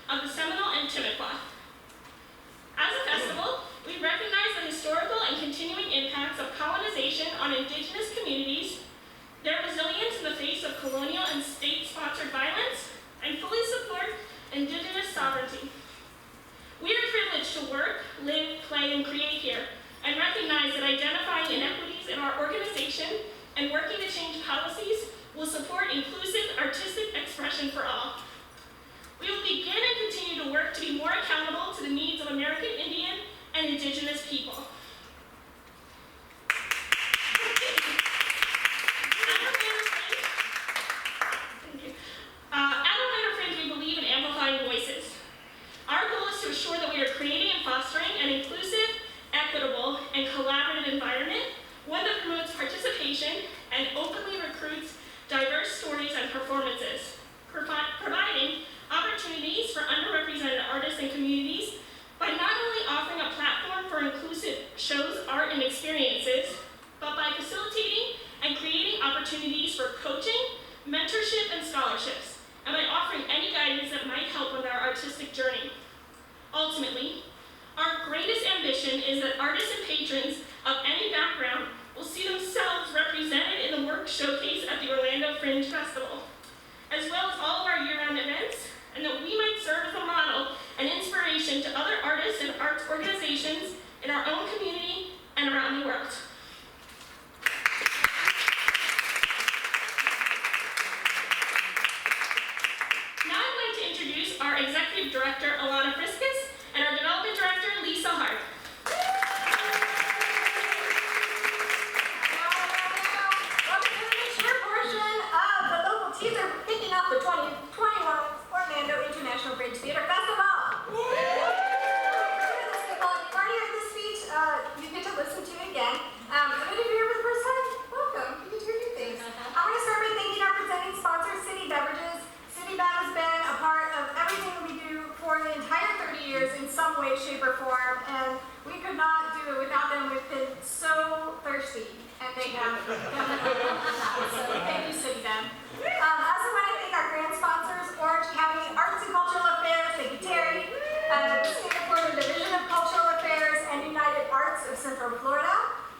of the Seminole and Timucua. As a festival, we recognize the historical and continuing impacts of colonization on Indigenous communities, their resilience in the face of colonial and state-sponsored violence, and fully support Indigenous sovereignty. We are privileged to work, live, play, and create here, and recognize that identifying inequities in our organization and working to change policies will support inclusive artistic expression for all. We will begin and continue to work to be more accountable to the needs of American Indian and Indigenous people. At Fringe, we believe in amplifying voices. Our goal is to assure that we are creating and fostering an inclusive, equitable, and collaborative environment, one that promotes participation and openly recruits diverse stories and performances, providing opportunities for underrepresented artists and communities by not only offering a platform for inclusive shows, art, and experiences, but by facilitating and creating opportunities for coaching, mentorship, and scholarships, and by offering any guidance that might help with our artistic journey. Ultimately, our greatest ambition is that artists and patrons of any background will see themselves represented in the work showcased at the Orlando Fringe Festival, as well as all of our year-round events, and that we might serve as a model and inspiration to other artists and arts organizations in our own community and around the world. Now I'd like to introduce our Executive Director, Alana Friskus, and our Development Director, Lisa Hart. Teaser picking up the 2021 Orlando International Fringe Theater Festival. If you're here this speech, you get to listen to it again. And if you're here for the first time, welcome. You get to hear new things. I want to start by thanking our presenting sponsor, City Beverages. City Bev has been a part of everything that we do for the entire 30 years in some way, shape, or form, and we could not do it without them. We've been so thirsty, and they have. So thank you, City Bev. I also want to thank our grant sponsors, Orange County Arts and Cultural Affairs, thank you, Terry, the State of Florida Division of Cultural Affairs, and United Arts of Central Florida,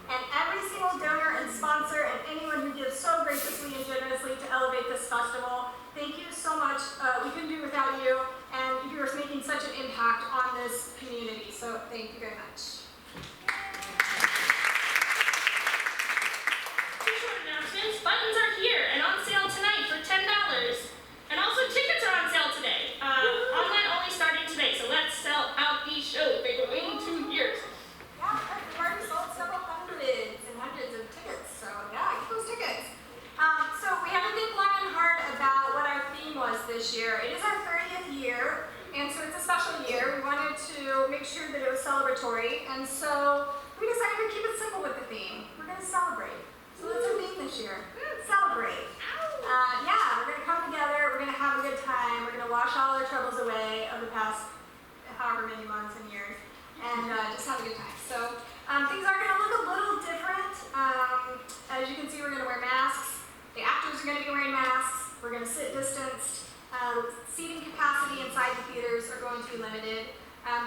and every single donor and sponsor, and anyone who gives so graciously and generously to elevate this festival. Thank you so much. We couldn't do it without you, and you are making such an impact on this community, so thank you very much. Buttons are here and on sale tonight for $10. And also tickets are on sale today. Online only starting today, so let's sell out these shows. They've been waiting 2 years. Yeah, we've already sold several hundreds and hundreds of tickets, so yeah, get those tickets. So we have to think long and hard about what our theme was this year. It is our 30th year, and so it's a special year. We wanted to make sure that it was celebratory, and so we decided to keep it simple with the theme. We're going to celebrate. So that's our theme this year. Celebrate. Yeah, we're going to come together, we're going to have a good time, we're going to wash all our troubles away of the past however many months and years, and just have a good time. So things are going to look a little different. As you can see, we're going to wear masks. The actors are going to be wearing masks. We're going to sit distanced. Seating capacity inside the theaters are going to be limited.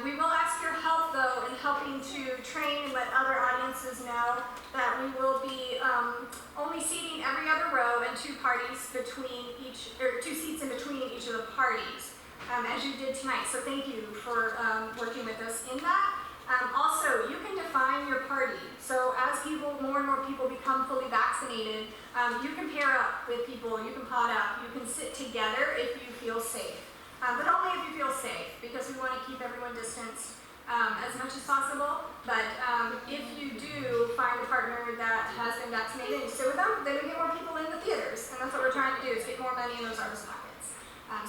We will ask your help, though, in helping to train and let other audiences know that we will be only seating every other row and 2 parties between each, or 2 seats in between each of the parties, as you did tonight. So thank you for working with us in that. Also, you can define your party. So as more and more people become fully vaccinated, you can pair up with people, you can pod up, you can sit together if you feel safe. But only if you feel safe, because we want to keep everyone distanced as much as possible. But if you do find a partner that has been vaccinated and you stay with them, then we get more people in the theaters. And that's what we're trying to do, is get more money in those artist pockets.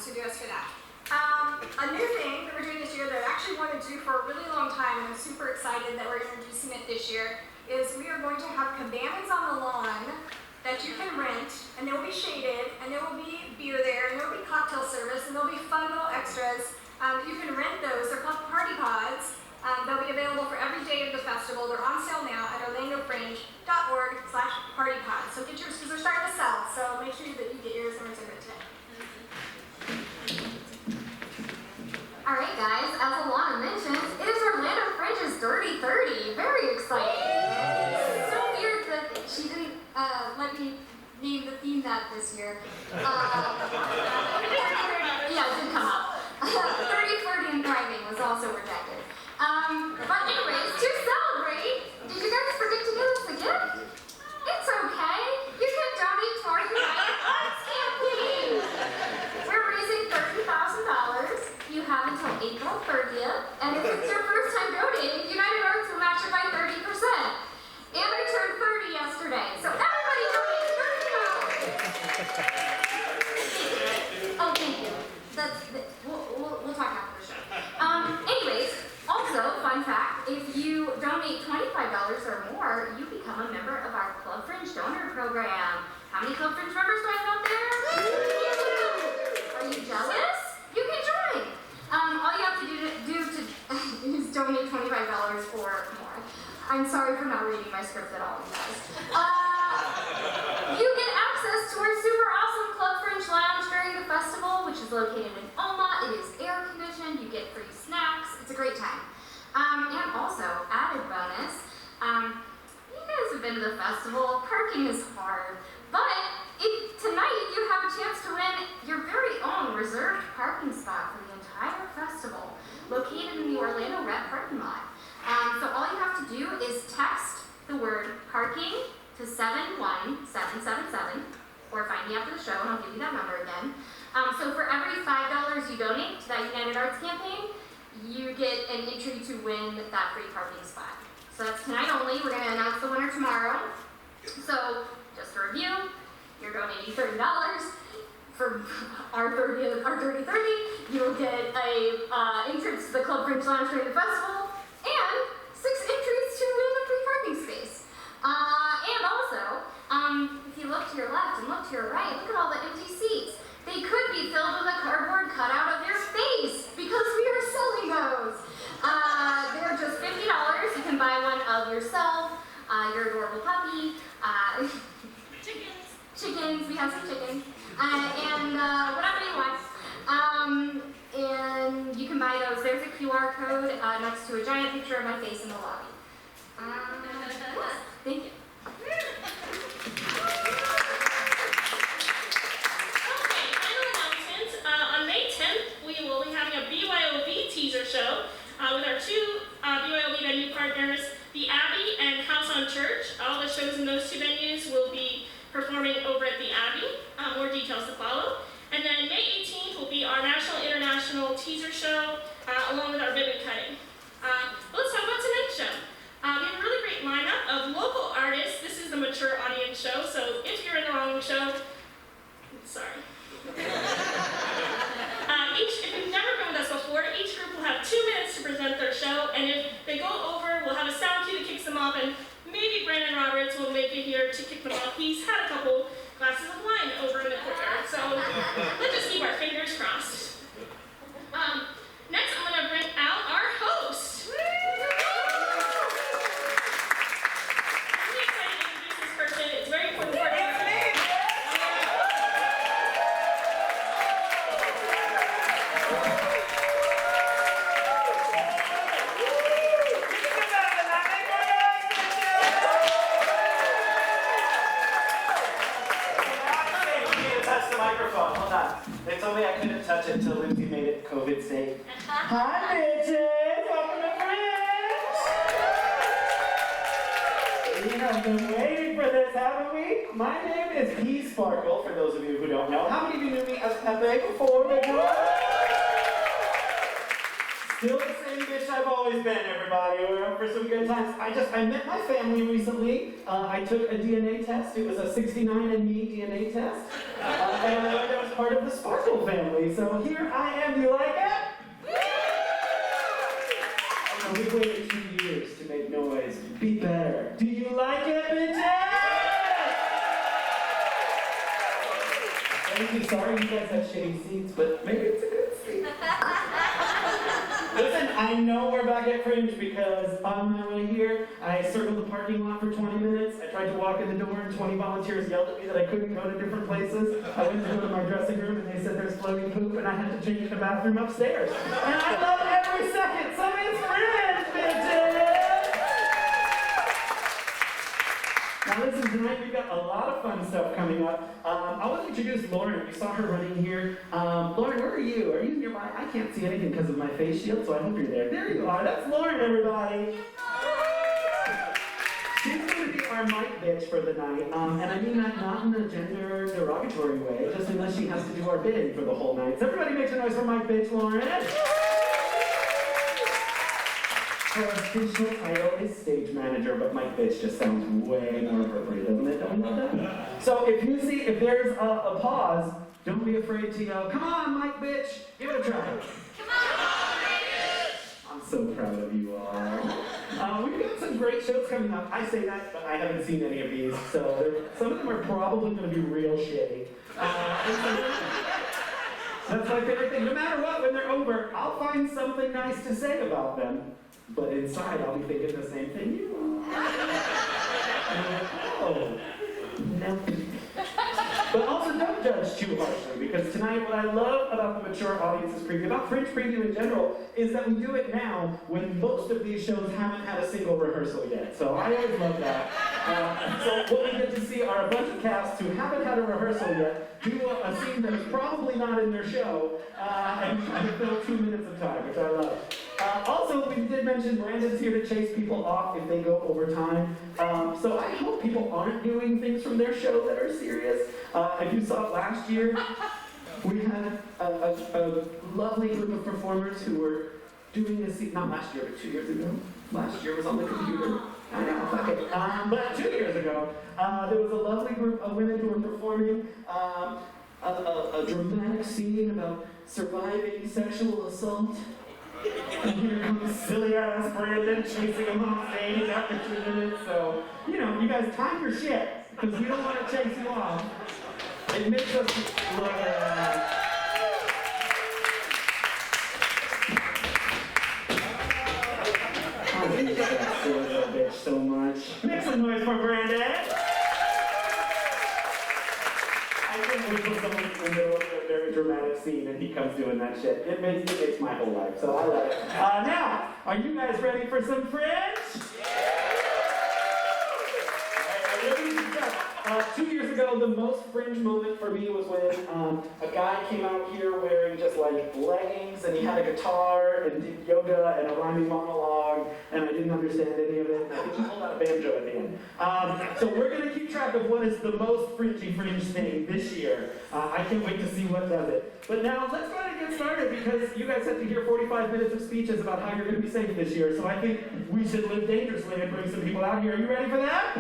So do us for that. A new thing that we're doing this year that I actually wanted to do for a really long time, and I'm super excited that we're introducing it this year, is we are going to have cabanas on the lawn that you can rent, and they will be shaded, and there will be beer there, and there will be cocktail service, and there will be fun little extras. You can rent those. They're called party pods. They'll be available for every day of the festival. They're on sale now at orlandofringe.org/partypods. So get yours, because they're starting to sell, so make sure that you get yours and reserve it today. Alright guys, as Alana mentioned, it is Orlando Fringe's Dirty 30. Very exciting. It's so weird that she didn't let me name the theme that this year. Yeah, it did come up. 30, Flirty, and Thriving was also rejected. But anyways, to celebrate, did you guys forget to give us a gift? It's okay. You can donate to our United Arts campaign. We're raising $30,000. You have until April 30th, and if it's your first time donating, United Arts will match it by 30%. And I turned 30 yesterday, so everybody donate $30,000. Oh, thank you. We'll talk after the show. Anyways, also, fun fact, if you donate $25 or more, you become a member of our Club Fringe donor program. How many Club Fringe members do I have out there? Are you jealous? You can join. All you have to do is donate $25 or more. I'm sorry for not reading my script at all, you guys. You get access to our super awesome Club Fringe Lounge during the festival, which is located in Oma. It is air conditioned. You get free snacks. It's a great time. And also, added bonus, you guys have been to the festival. Parking is hard, but tonight you have a chance to win your very own reserved parking spot for the entire festival, located in the Orlando Red parking lot. So all you have to do is text the word parking to 71777, or find me after the show and I'll give you that number again. So for every $5 you donate to that United Arts campaign, you get an entry to win that free parking spot. So that's tonight only. We're going to announce the winner tomorrow. So just to review, you're donating $30 for our 30 30. You will get a entrance to the Club Fringe Lounge during the festival and 6 entries to win a free parking space. And also, if you look to your left and look to your right, look at all the empty seats. They could be filled with a cardboard cutout of your face because we are selling those. They're just $50. You can buy one of yourself, your adorable puppy, chickens, we have some chickens, and whatever you want. And you can buy those. There's a QR code next to a giant picture of my face in the lobby. Thank you. Okay, final announcements. On May 10th, we will be having a BYOB teaser show with our 2 BYOB venue partners, the Abbey and House on Church. All the shows in those 2 venues will be performing over at the Abbey. More details to follow. And then May 18th will be our National International teaser show along with our ribbon cutting. Let's talk about tonight's show. We have a really great lineup of local artists. This is the mature audience show, so if you're in the wrong show, sorry. If you've never been with us before, each group will have 2 minutes to present their show, and if they go over, we'll have a sound cue that kicks them off, and maybe Brandon Roberts will make it here to kick them off. He's had a couple glasses of wine over in the courtyard, so let's just keep our fingers crossed. Next, I'm going to bring out our host. I'm really excited to introduce this person. It's very important for us. Microphone, hold on. They told me I couldn't touch it until Lindsay made it COVID safe. Hi, bitches! Welcome to Fringe! We have been waiting for this, haven't we? My name is P. Sparkle, for those of you who don't know. How many of you knew me as Pepe before? Still the same bitch I've always been, everybody. We're up for some good times. I met my family recently. I took a DNA test. It was a 69andMe DNA test. And I learned I was part of the Sparkle family. So here I am. You like it? Oh, we've waited 2 years to make noise. Be better. Do you like it, bitches? Thank you. Sorry you guys have shitty seats, but maybe it's a good seat. Listen, I I know we're back at Fringe because on my way here, I circled the parking lot for 20 minutes. I tried to walk in the door and 20 volunteers yelled at me that I couldn't go to different places. I went to go to my dressing room and they said there's floating poop and I had to change the bathroom upstairs. And I love every second. So it's Fringe, bitches! Now listen, tonight we've got a lot of fun stuff coming up. I want to introduce Lauren. You saw her running here. Lauren, where are you? Are you nearby? I can't see anything because of my face shield, so I hope you're there. There you are. That's Lauren, everybody. She's going to be our mic bitch for the night. And I mean that not in a gender derogatory way, just unless she has to do our bidding for the whole night. So everybody make some noise for mic bitch, Lauren. Her official title is stage manager, but Mike Bitch just sounds way more appropriate, doesn't it? Don't you love that? So if there's a pause, don't be afraid to yell, come on, Mike Bitch, give it a try. Come on, I'm so proud of you all. We've got some great shows coming up. I say that, but I haven't seen any of these, so some of them are probably going to be real shitty. That's my favorite thing. No matter what, when they're over, I'll find something nice to say about them. But inside, I'll be thinking the same thing you are. Oh, no. But also, don't judge too harshly, because tonight, what I love about the Mature Audiences preview, about Fringe preview in general, is that we do it now when most of these shows haven't had a single rehearsal yet. So I always love that. So what we get to see are a bunch of casts who haven't had a rehearsal yet do a scene that is probably not in their show, and fill 2 minutes of time, which I love. Also, we did mention Brandon's here to chase people off if they go over time. So I hope people aren't doing things from their show that are serious. If you saw it last year, we had a lovely group of performers who were doing a scene, not last year, but 2 years ago. Last year was on the computer. I know, fuck it. But 2 years ago, there was a lovely group of women who were performing a dramatic scene about surviving sexual assault. And here comes silly-ass Brandon chasing him off stage after 2 minutes. So, you guys time your shit, because we don't want to chase you off. It makes us look I hate that silly little bitch so much. Make some noise for Brandon. I think we put someone in the middle of a very dramatic scene and he comes doing that shit. It makes my whole life, so I love it. Now, are you guys ready for some Fringe? Yeah! 2 years ago, the most Fringe moment for me was when a guy came out here wearing just like leggings and he had a guitar and did yoga and a rhyming monologue and I didn't understand any of it and I think he pulled out a banjo at the end. So we're going to keep track of what is the most Fringy Fringe thing this year. I can't wait to see what does it. But now let's go ahead and get started because you guys have to hear 45 minutes of speeches about how you're going to be safe this year. So I think we should live dangerously and bring some people out here. Are you ready for that?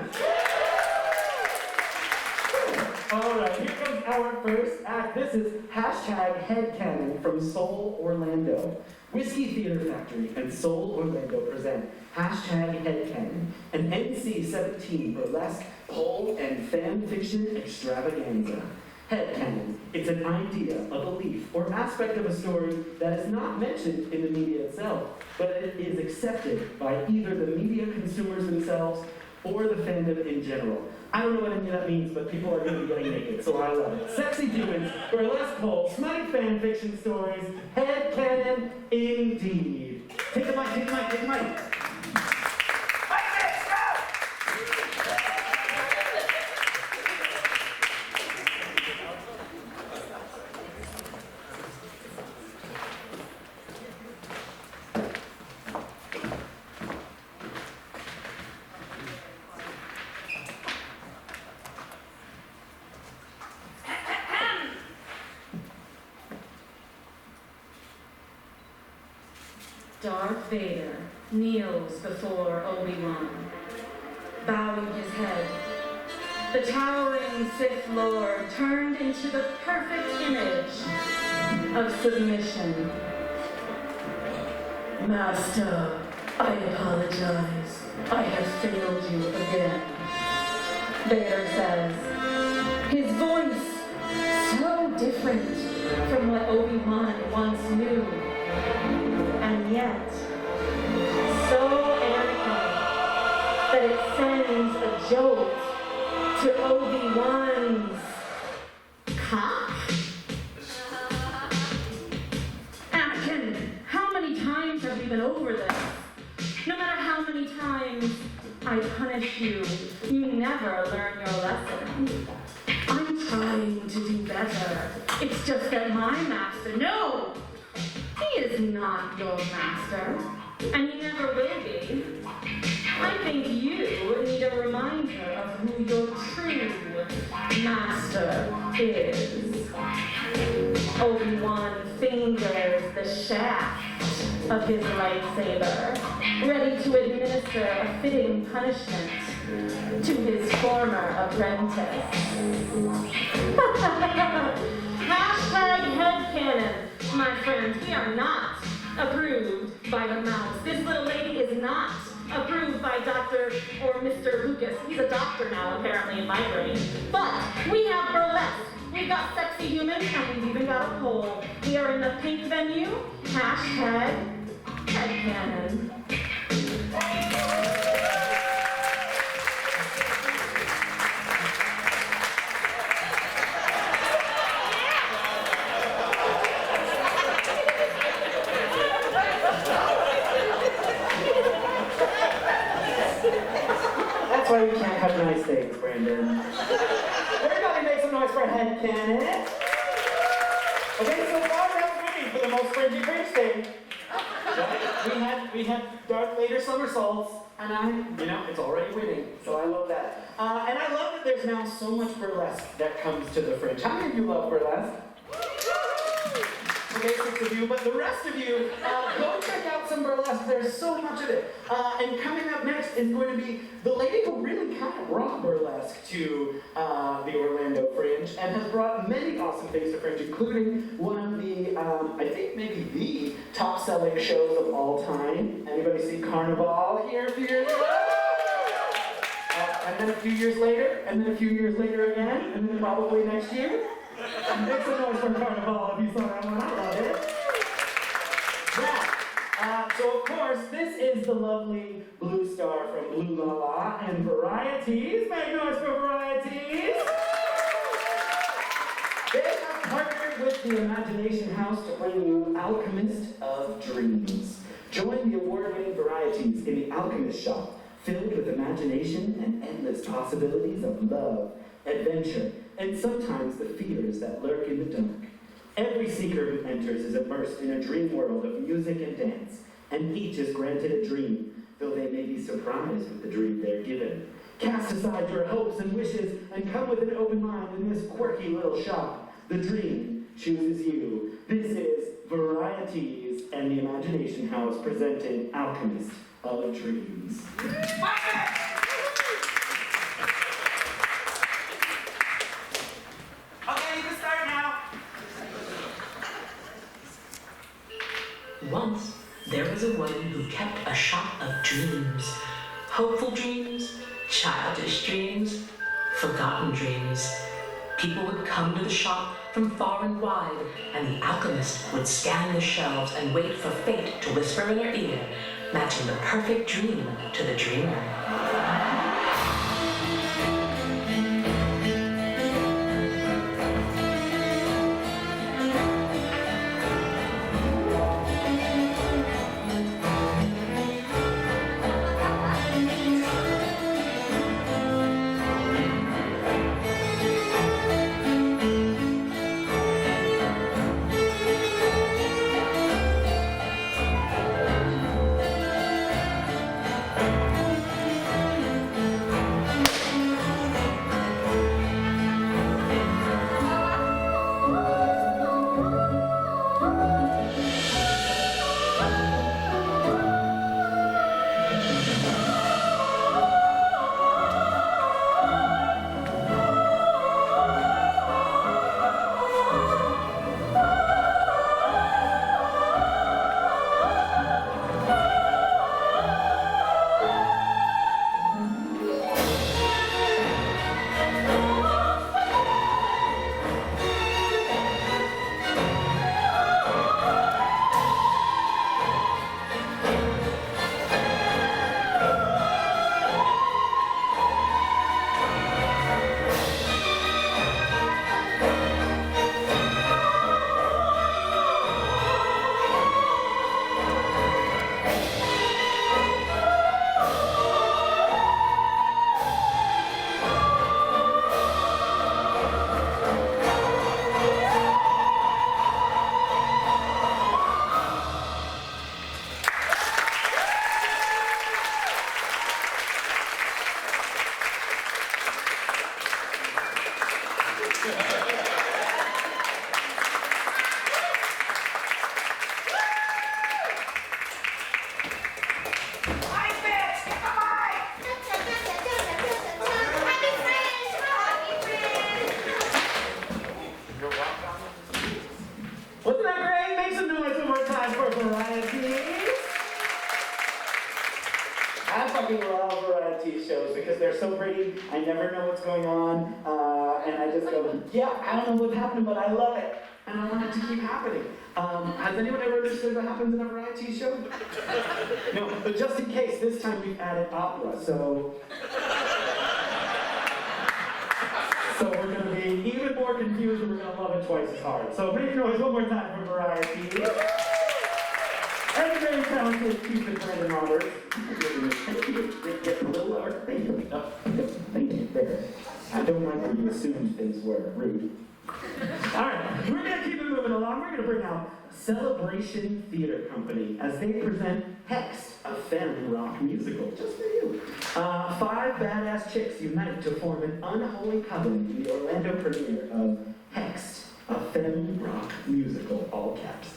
Alright, here comes our first act. This is #Headcanon from Seoul, Orlando. Whiskey Theater Factory and Seoul, Orlando present #Headcanon, an NC-17 burlesque, pole, and fan fiction extravaganza. Headcanon, it's an idea, a belief, or aspect of a story that is not mentioned in the media itself, but it is accepted by either the media consumers themselves or the fandom in general. I don't know what any of that means, but people are going to be getting naked, so I love it. Sexy doings, burlesque pole, smutty fan fiction stories, headcanon indeed. Take the mic, take the mic, take the mic. Darth Vader kneels before Obi-Wan, bowing his head. The towering Sith Lord turned into the perfect image of submission. Master, I apologize. I have failed you again. Vader says, his voice so different from what Obi-Wan once knew. And yet, jolt to Obi-Wan's cock? Anakin, how many times have we been over this? No matter how many times I punish you, you never learn your lesson. I'm trying to do better. It's just that my master, no! He is not your master, and he never will be. I think you need a reminder of who your true master is. Obi-Wan fingers the shaft of his lightsaber, ready to administer a fitting punishment to his former apprentice. Hashtag headcanon, my friends. We are not approved by the mouse. This little lady is not approved by Dr. or Mr. Lucas. He's a doctor now, apparently, in my brain. But we have burlesque. We've got sexy humans, and we've even got a poll. We are in the pink venue. Hashtag headcanon. That's why we can't have nice things, Brandon. Everybody make some noise for headcanon. Okay, so far that's winning for the most fringy fringe thing. We had Darth Vader somersaults, and it's already winning, so I love that. And I love that there's now so much burlesque that comes to the fringe. How many of you love burlesque? Okay, 6 of you, but the rest of you, go check out some burlesque. There's so much of it. And coming up next is going to be the lady who really kind of brought burlesque to the Orlando Fringe and has brought many awesome things to Fringe, including one of the, I think maybe the top-selling shows of all time. Anybody see Carnival here a few years ago? And then a few years later, and then a few years later again, and then probably next year. Make some noise for Carnival if you saw that one. I love it. Yeah. So of course, this is the lovely Blue Star from Blue La La and Varieties. Make noise for Varieties. They have partnered with the Imagination House to bring you Alchemist of Dreams. Join the award-winning Varieties in the Alchemist shop, filled with imagination and endless possibilities of love, adventure, and sometimes the fears that lurk in the dark. Every seeker who enters is immersed in a dream world of music and dance, and each is granted a dream, though they may be surprised with the dream they're given. Cast aside your hopes and wishes, and come with an open mind in this quirky little shop. The dream chooses you. This is Varieties and the Imagination House presenting Alchemist of Dreams. Once, there was a woman who kept a shop of dreams. Hopeful dreams, childish dreams, forgotten dreams. People would come to the shop from far and wide, and the alchemist would scan the shelves and wait for fate to whisper in her ear, matching the perfect dream to the dreamer. because they're so pretty. I never know what's going on. And I just go, yeah, I don't know what's happening, but I love it. And I want it to keep happening. Has anyone ever understood what happens in a variety show? No, but just in case, this time we've added opera, so we're going to be even more confused and we're going to love it twice as hard. So make noise one more time for variety. And the very talented Cupid Brandon Roberts. Thank you. Get a little lower. Thank you. No, thank you. There. I don't like where you assumed things were. Rude. Alright, we're going to keep it moving along. We're going to bring out Celebration Theater Company as they present Hext, a femme rock musical, just for you. 5 badass chicks unite to form an unholy covenant in the Orlando premiere of Hext, a femme rock musical, all caps.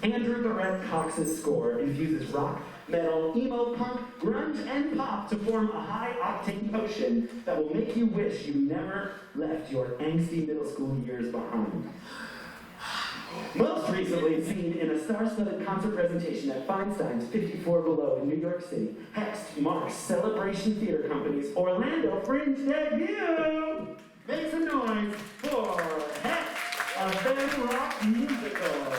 Andrew Barrett Cox's score infuses rock, metal, emo, punk, grunge, and pop to form a high-octane potion that will make you wish you never left your angsty middle school years behind. Most recently seen in a star-studded concert presentation at Feinstein's 54 Below in New York City, Hext marks Celebration Theater Company's Orlando Fringe debut! Make some noise for Hext, a femme rock musical.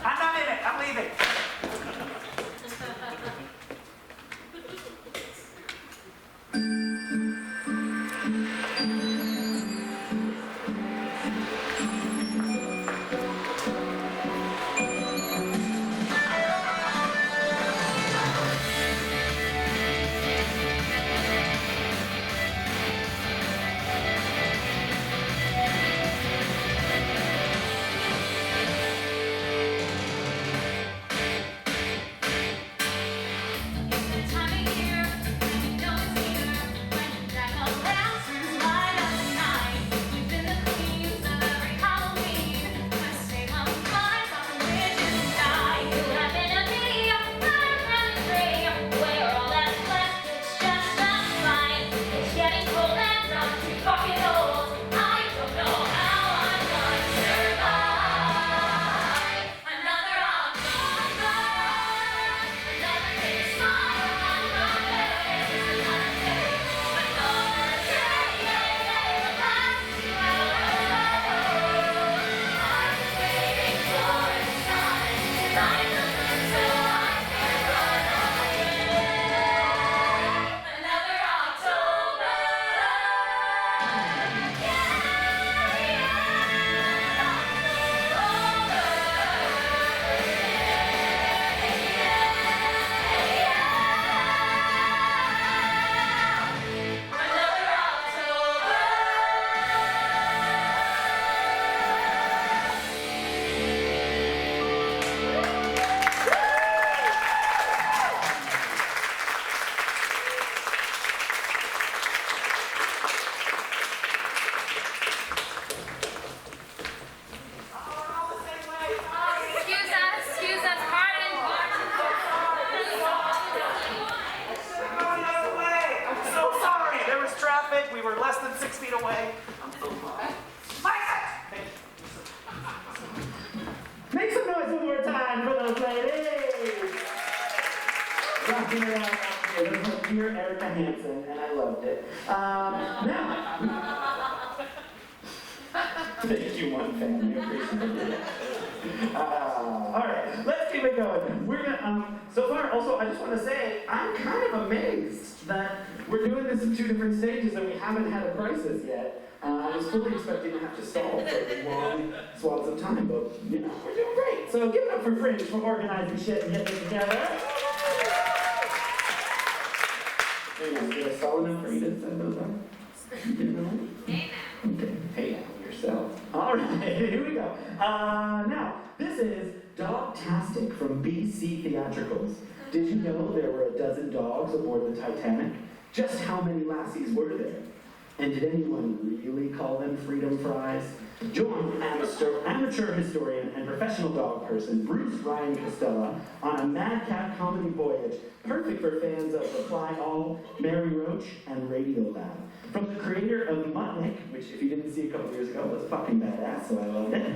I'm not in it. I'm leaving. We were less than 6 feet away. I'm so sorry. Make some noise one more time for those ladies! Rocking it out here. This was pure Erica Hansen, and I loved it. Now. Thank you, one family. Appreciate it. Alright, let's keep it going. We're gonna, so far, also, I just want to say, I'm kind of amazed that we're doing this in 2 different stages and we haven't had a crisis yet. I was fully expecting to have to stall for long swaths of time, but, you know, we're doing great. So give it up for Fringe for organizing shit and getting it together. Did I stall enough for you to send those up? You didn't know? Okay, hey now, yourself. All right, here we go. Now, this is Dogtastic from BC Theatricals. Did you know there were 12 dogs aboard the Titanic? Just how many lassies were there? And did anyone really call them freedom fries? Join amateur amateur historian and professional dog person, Bruce Ryan Costella, on a madcap comedy voyage, perfect for fans of Reply All, Mary Roach, and Radiolab. From the creator of Muttnik, which if you didn't see a couple years ago was fucking badass, so I loved it,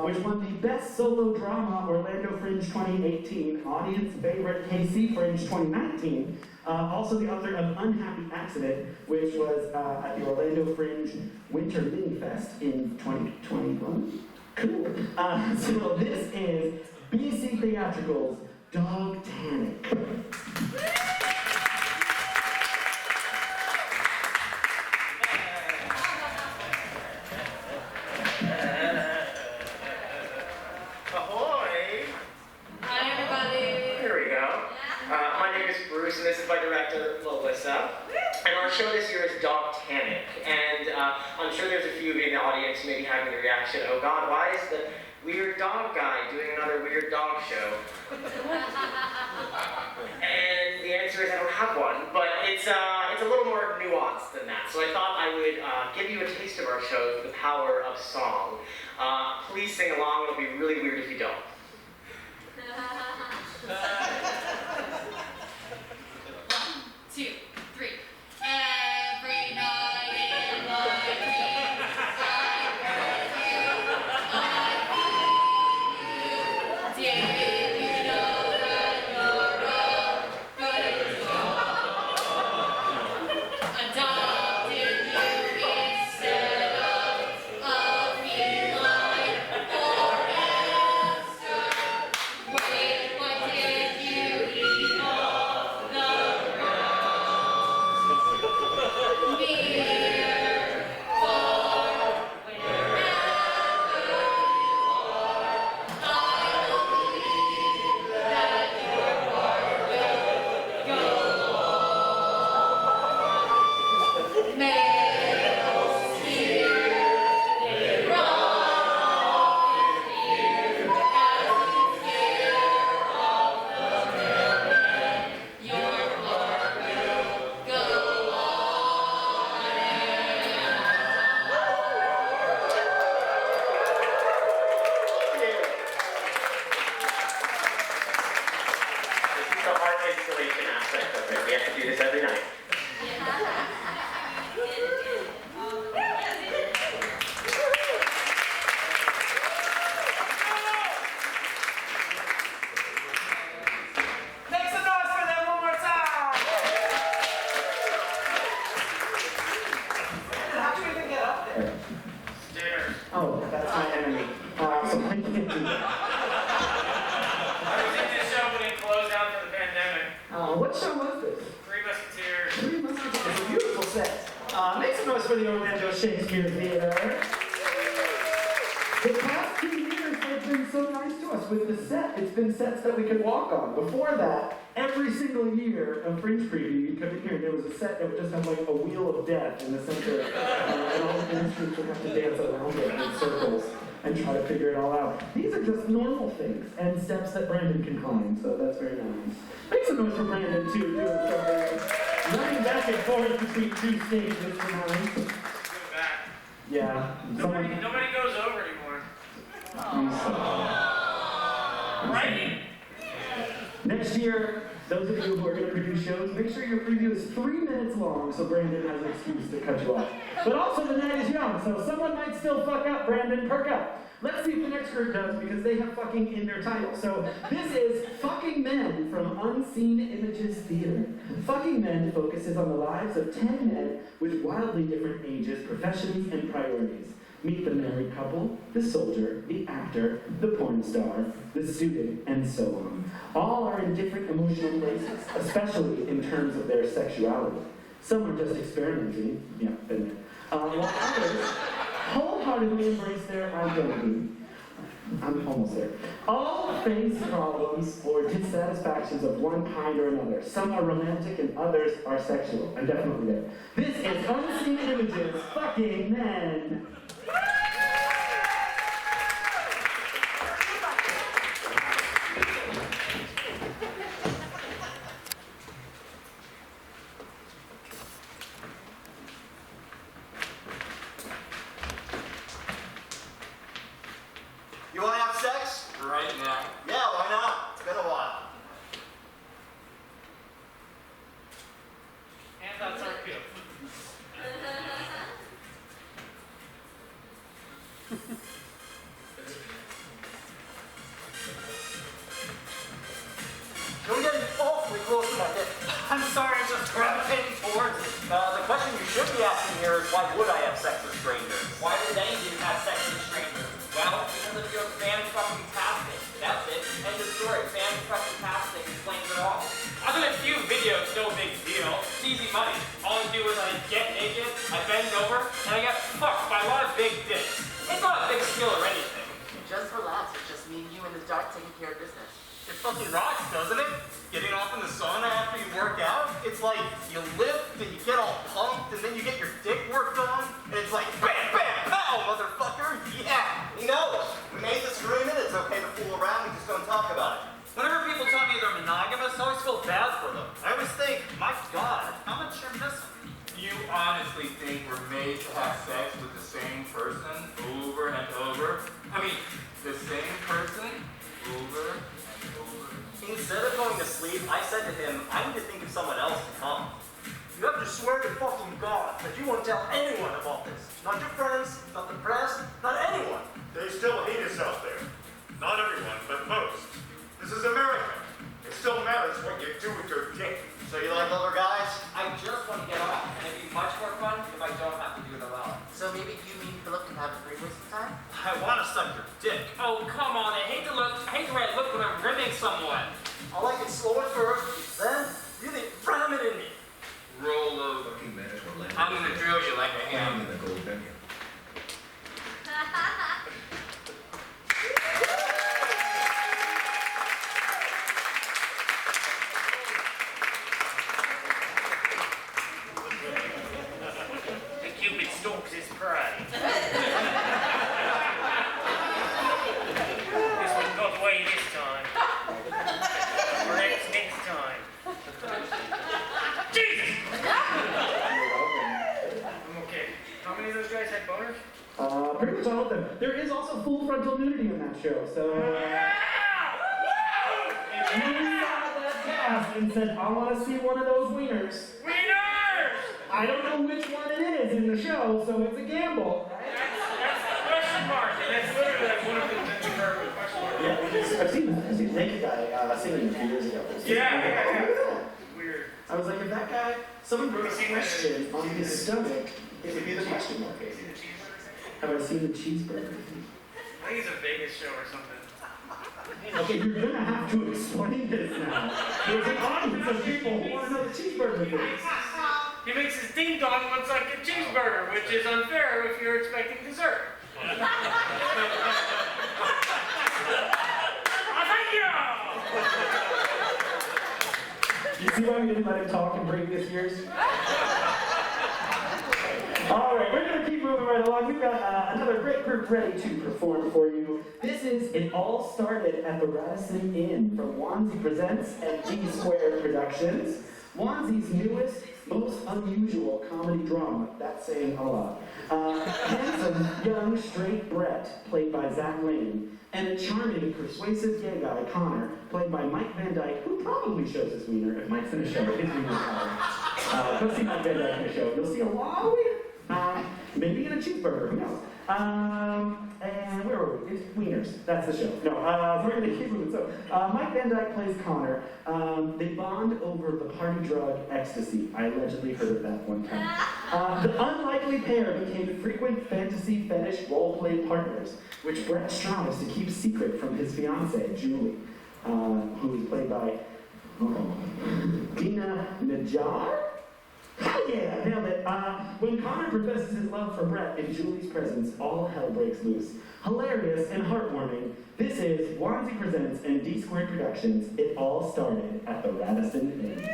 which won the Best Solo Drama Orlando Fringe 2018, audience favorite KC Fringe 2019, also the author of Unhappy Accident, which was at the Orlando Fringe Winter Mini Fest in 2021. Cool. So this is BC Theatricals' Dog Tanic. And this is my director, Melissa. And our show this year is Dog Tanic. And I'm sure there's a few of you in the audience maybe having the reaction, oh God, why is the weird dog guy doing another weird dog show? And the answer is I don't have one, but it's a little more nuanced than that. So I thought I would give you a taste of our show, The Power of Song. Please sing along, it'll be really weird if you don't. 2, 3. Every night in my dreams, I heard you, I feel you. Did you know that you're a good dog? Adopted you instead of feline or hamster. Wait, what did you eat off the Oh, that's my enemy. So I can't do that. I was in this show when it closed out for the pandemic. What show was this? Three Musketeers. Three Musketeers. It's a beautiful set. Make some noise for the Orlando Shakespeare Theater. The past 2 years they've been so nice to us with the set. It's been sets that we could walk on. Before that, every single year of Fringe Preview, you'd come in here and there was a set that would just have like a wheel of death in the center. And all the instruments would have to dance around it in circles and try to figure it all out. These are just normal things and steps that Brandon can climb, so that's very nice. Make some noise for Brandon too, doing something. Running back and forth between 2 stages tonight. Go back. Yeah. Nobody goes over anymore. Right? Next year, those of you who are going to produce shows, make sure your preview is 3 minutes long so Brandon has an excuse to cut you off. But also the night is young, so someone might still fuck up. Brandon, perk up. Let's see if the next group does, because they have fucking in their title. So this is Fucking Men from Unseen Images Theater. Fucking Men focuses on the lives of 10 men with wildly different ages, professions, and priorities. Meet the married couple, the soldier, the actor, the porn star, the student, and so on. All are in different emotional places, especially in terms of their sexuality. Some are just experimenting, been there. While others wholeheartedly embrace their identity. I'm almost there. All face problems or dissatisfactions of one kind or another. Some are romantic and others are sexual. I'm definitely there. This is Unseen Images, Fucking Men. You wanna have sex? Right now. Yeah, why not? It's been a while. And that's our cue. You're getting awfully close to my dick. I'm sorry, I'm just gravitating towards it. The question you should be asking here is why would I have sex with strangers? Why did any of you have sex with strangers? Well, because of your fan-fucking-tastic. That's it. End of story. Fan-fucking-tastic explains it all. I've done a few videos, no big deal. It's easy money. All I do is I get naked, I bend over, and I get fucked by a lot of big dicks. It's not a big skill or anything. Just relax. It's just me and you in the dark taking care of business. It fucking rocks, doesn't it? Getting off in the sauna after you work out, it's like you lift and you get all pumped and then you get your dick worked on and it's like bam, bam, pow, motherfucker, yeah! He knows. We made this agreement, it's okay to fool around, we just don't talk about it. Whenever people tell me they're monogamous, I always feel bad for them. I always think, my God, How much you're missing? You honestly think we're made to have sex with the same person over and over? I mean, the same person over and over? instead of going to sleep, I said to him, I need to think of someone else to come. You have to swear to fucking God that you won't tell anyone about this. Not your friends, not the press, not anyone. They still hate us out there. Not everyone, but most. This is America. It still matters what you do with your dick. So you like older guys? I just want to get off, and it'd be much more fun if I don't have to do it alone. So maybe you, me, and Philip can have a three-way sometime? I want to suck your dick. Oh, come on, I hate the way I look when I'm ribbing someone. I like it slow at first, then really ram it in me. Roll over. I'm gonna drill you like a ham. The Cupid stalks his prey. This one got away this time. Perhaps next time. Jesus! I'm okay. How many of those guys had boners? Pretty much all of them. There is also full frontal nudity in that show, so if you saw that cast and said, I want to see one of those wieners. Wieners! I don't know which one it is in the show, so it's a gamble. That's question mark, and that's literally like one of the things you heard with question mark. Yeah, I've seen the naked guy singing a few years ago. Yeah. Look at that. Weird. I was like, if that guy, someone wrote a question on his stomach, it would be the question mark. Have I seen the cheeseburger? I think it's a Vegas show or something. Okay, you're gonna have to explain this now. There's an audience of people who want to know the cheeseburger thing. He makes his ding dong looks like a cheeseburger, which is unfair if you're expecting dessert. Thank you! You see why we didn't let him talk in previous years? All right, we're going to keep moving right along. We've got another great group ready to perform for you. This is It All Started at the Radisson Inn from Wanzi Presents and G Squared Productions. Wanzi's newest, most unusual comedy drama. That's saying a lot. Handsome, young, straight Brett, played by Zach Lane, and a charming, persuasive gay guy, Connor, played by Mike Van Dyke, who probably shows his wiener. If Mike's in a show, his wiener's out. Go see Mike Van Dyke in a show. You'll see a lot of wiener. Maybe in a cheeseburger, who knows? And where were we? It's wieners. That's the show. No, so we're going to keep moving. So, Mike Van Dyke plays Connor. They bond over the party drug ecstasy. I allegedly heard of that one time. The unlikely pair became frequent fantasy fetish role-play partners, which Brett strives to keep secret from his fiancée, Julie, who is played by Dina Najjar? Hell yeah, nailed it. When Connor professes his love for Brett in Julie's presence, all hell breaks loose. Hilarious and heartwarming, this is Wanzi Presents and D Squared Productions. It all started at the Radisson Inn.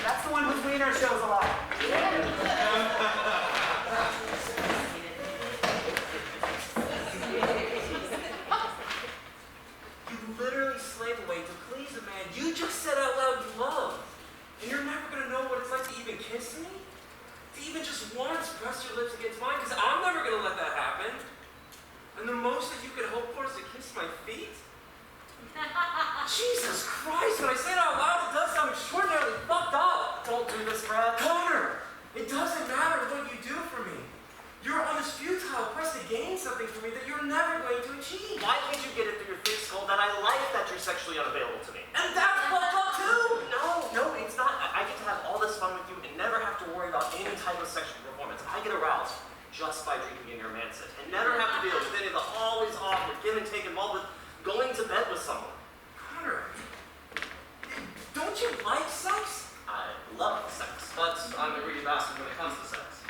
That's the one whose wiener shows a lot. You literally slave away to please a man you just said out loud you love. And you're never gonna know what it's like to even kiss me? To even just once press your lips against Jesus Christ, when I say it out loud, it does sound extraordinarily fucked up. Don't do this, Brad. Connor, it doesn't matter what you do for me. You're on this futile quest to gain something from me that you're never going to achieve. Why can't you get it through your thick skull that I like that you're sexually unavailable to me? And that's fucked up too! No, it's not. I get to have all this fun with you and never have to worry about any type of sexual performance. I get aroused just by drinking in your mansit and never have to deal with any of the always awkward give and take involved with going to bed with someone. Connor, don't you like sex? I love sex, but I'm a greedy bastard when it comes to sex.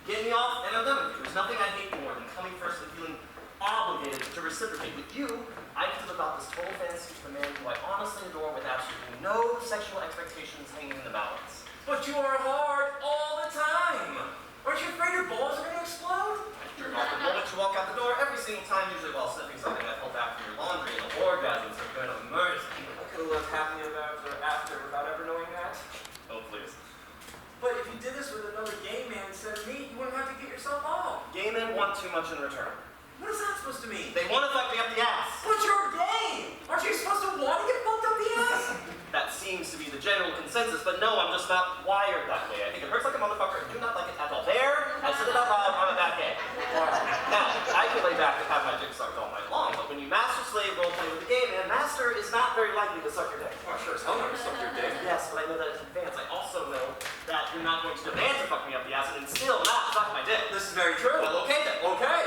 Get me off and I'm done with you. There's nothing I hate more than coming first and feeling obligated to reciprocate. With you, I get to live out this total fantasy for the man who I honestly adore with absolutely no sexual expectations hanging in the balance. But you are hard all the time. Aren't you afraid your balls are going to explode? I jerk off the moment you walk out the door every single time, usually while sniffing something I pulled back from your laundry, and the orgasms are going to merge me. I could have lived happily ever after without ever knowing that. Oh, please. But if you did this with another gay man instead of me, you wouldn't have to get yourself off. Gay men want too much in return. What is that supposed to mean? They want to fuck me up the ass. But you're gay! Aren't you supposed to want to get fucked up the ass? That seems to be the general consensus, but no, I'm just not wired that way. I think it hurts like a motherfucker. I do not like it at all. There, I said it out loud, I'm a bad gay. Now, I can lay back and have my dick sucked all night long, but when you master-slave roleplay with a gay man, master is not very likely to suck your dick. Oh, sure as hell never sucked your dick. Yes, but I know that in advance. I also know that you're not going to demand to fuck me up the ass and then still not suck my dick. This is very true. Well, okay then. Okay.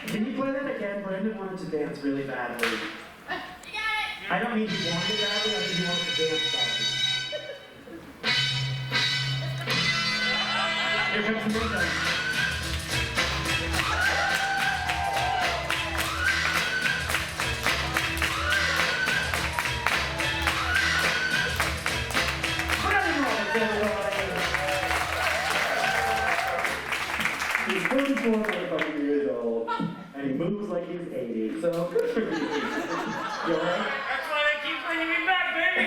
Can you play that again? Brandon wanted to dance really badly. You got it! I don't mean he wanted it badly, I mean he wanted to dance badly. Here comes the window. He's 44 motherfucking years old, and he moves like he's 80, so good for you. You alright? That's why they keep bringing me back, baby!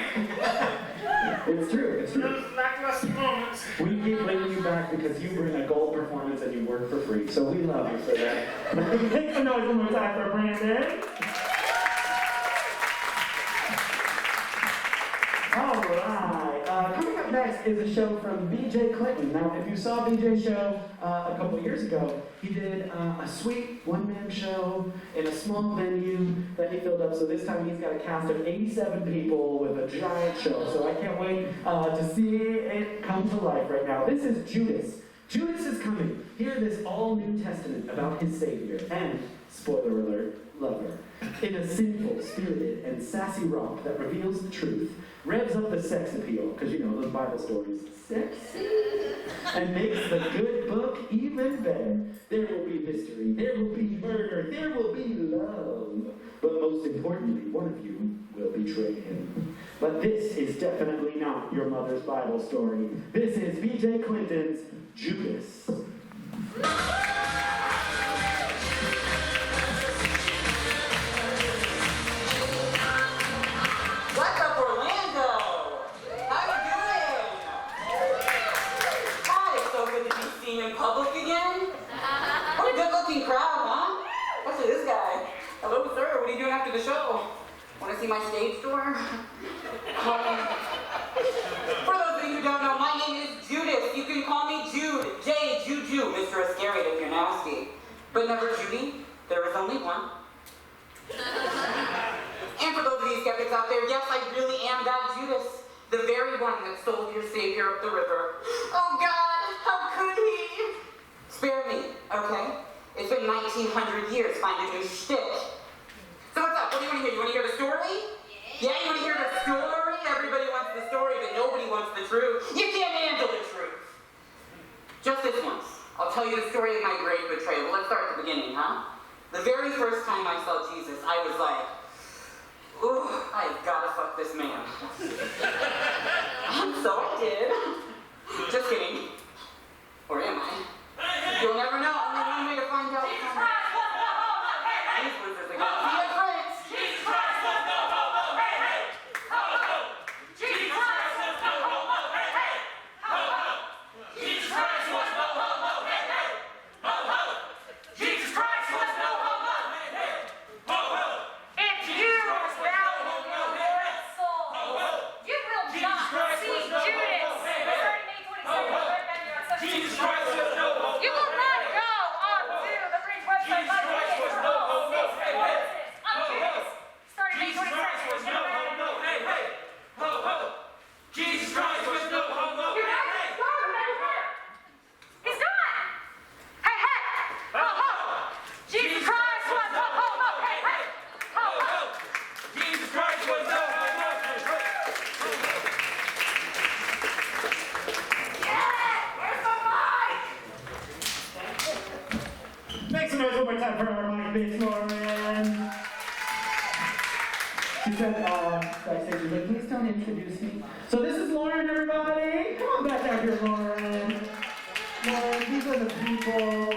It's true, it's true. Those lackluster moments. We keep bringing you back because you bring a gold performance and you work for free, so we love you for that. Make some noise one more time for Brandon. Alright, coming up next is a show from BJ Clinton. Now, if you saw BJ's show a couple years ago, he did a sweet one-man show in a small venue that he filled up. So this time he's got a cast of 87 people with a giant show. So I can't wait to see it come to life right now. This is Judas. Judas is coming. Hear this all-New Testament about his Savior and, spoiler alert, lover, in a sinful, spirited, and sassy romp that reveals the truth, revs up the sex appeal, because you know, those Bible stories, sexy, and makes the good book even better. There will be mystery, there will be murder, there will be love, but most importantly, one of you will betray him. But this is definitely not your mother's Bible story. This is BJ Clinton's Judas. What's up, Orlando? How you doing? God, it's so good to be seen in public again. What a good-looking crowd, huh? Especially this guy. Hello, sir. What are you doing after the show? Want to see my stage door? For those of you who don't know, my name is Judas. You can call me Jude. Juju, Mr. Iscariot if you're nasty. But never Judy. There is only one. And for those of you skeptics out there, yes, I really am that Judas, the very one that sold your Savior up the river. Oh God, how could he? Spare me, okay? It's been 1900 years, find a new shtick. So what's up, what do you want to hear? You want to hear the story? Yeah, you want to hear the story? Everybody wants the story, but nobody wants the truth. You can't handle the truth. Just this once, I'll tell you the story of my great betrayal. Let's start at the beginning, huh? The very first time I saw Jesus, I was like, ooh, I've got to fuck this man. And so I did. Just kidding. Or am I? You'll never know. Only one way to find out. backstage. He's like, please don't introduce me. So this is Lauren, everybody. Come on back out here, Lauren. Lauren, these are the people.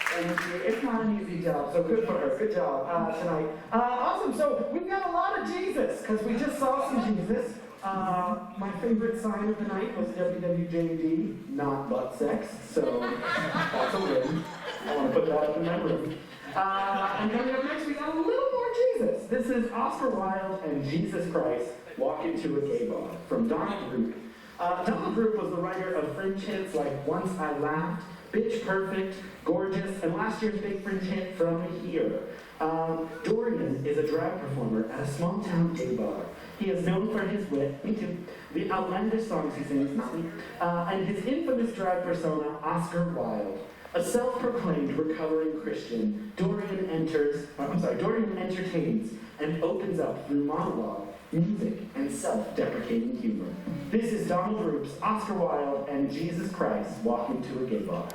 Thank you. It's not an easy job, so good for her. Good job tonight. Awesome. So we've got a lot of Jesus, because we just saw some Jesus. My favorite sign of the night was WWJD, not butt sex, so that's a win. I want to put that up in my room. And coming up next, we got a little more Jesus. This is Oscar Wilde and Jesus Christ Walk Into a Gay Bar from Donald Roop. Donald Roop was the writer of Fringe hits like Once I Laughed, Bitch Perfect, Gorgeous, and last year's big Fringe hit, From Here. Dorian is a drag performer at a small-town gay bar. He is known for his wit, me too, the outlandish songs he sings, not me, and his infamous drag persona, Oscar Wilde. A self-proclaimed recovering Christian, Dorian entertains and opens up through monologue, music, and self-deprecating humor. This is Donald Roop's Oscar Wilde and Jesus Christ Walk Into a Gay Bar.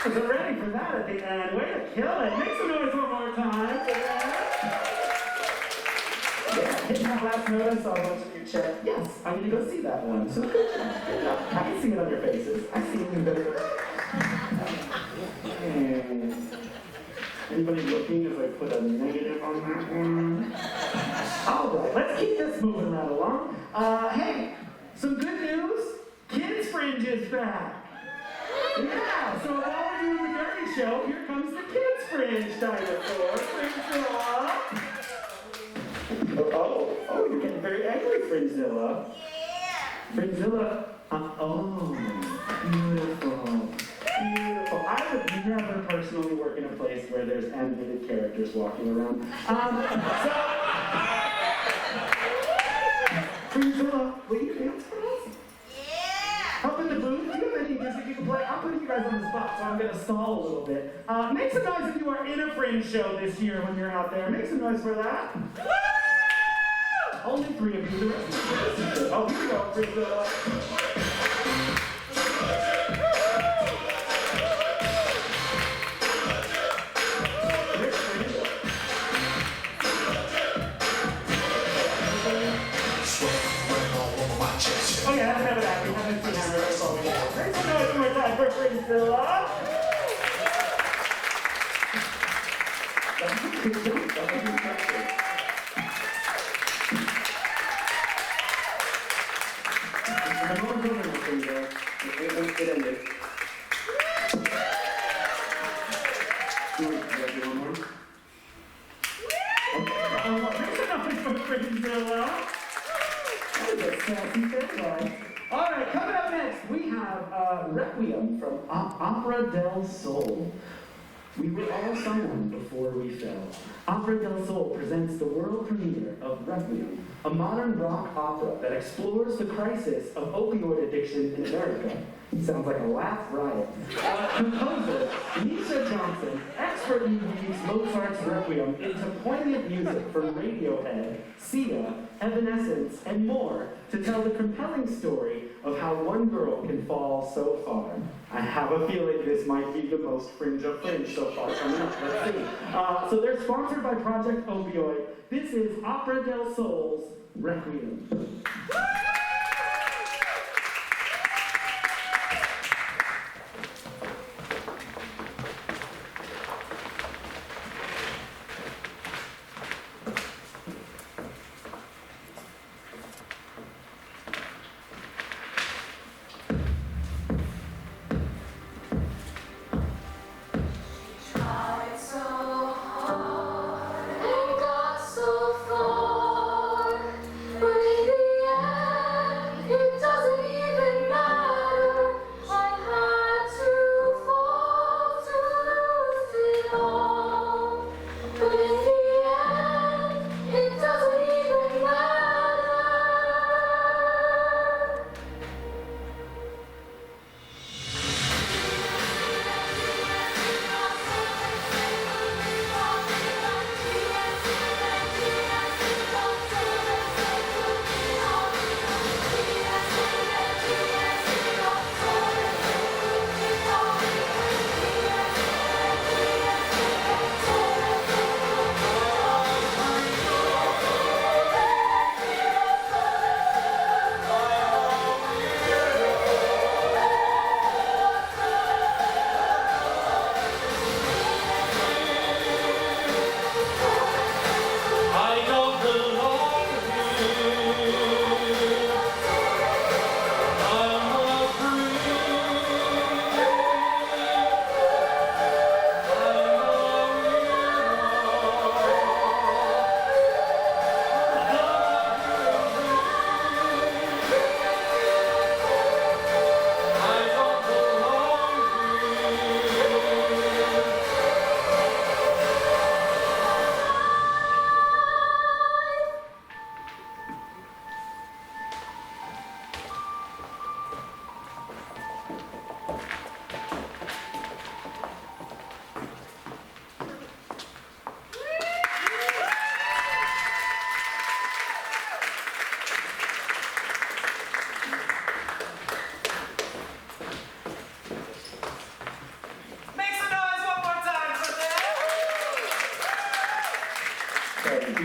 So ready for that at the end. Way to kill it. Make some noise one more time. Yeah, hitting that last note, I saw a bunch of your chat. Yes, I'm going to go see that one. So good job. Good job. I can see it on your faces. I see it in Anybody looking as I put a negative on that one? All right, let's keep this moving right along. Hey, some good news. Kids Fringe is back. Yeah, so while we're doing the dirty show, here comes the Kids Fringe dinosaur. Fringezilla. Oh, you're getting very angry, Fringezilla. Yeah. Fringezilla. Beautiful. Beautiful. I would never personally work in a place where there's animated characters walking around. Fringezilla, will you dance for us? Yeah! Up in the booth, do you have any music you can play? I'm putting you guys on the spot, so I'm going to stall a little bit. Make some noise if you are in a Fringe show this year when you're out there. Make some noise for that. Woo! Only 3 of you, the rest of you. Oh, here we go, Fringezilla. Oh yeah, that's never that. We haven't seen that. That's all we have. Make some noise one more time for Fringezilla. It ended. You want to do one more? There's enough for Fringe Noah. That was a sassy deadline. All right, coming up next, we have Requiem from Opera del Sol. We were all someone before we fell. Opera del Sol presents the world premiere of Requiem, a modern rock opera that explores the crisis of opioid addiction in America. Sounds like a laugh riot. Composer Nisha Johnson expertly weaves Mozart's Requiem into poignant music from Radiohead, Sia, Evanescence, and more to tell the compelling story of how one girl can fall so far. I have a feeling this might be the most Fringe of Fringe so far coming up. Let's see. So they're sponsored by Project Opioid. This is Opera del Sol's Requiem.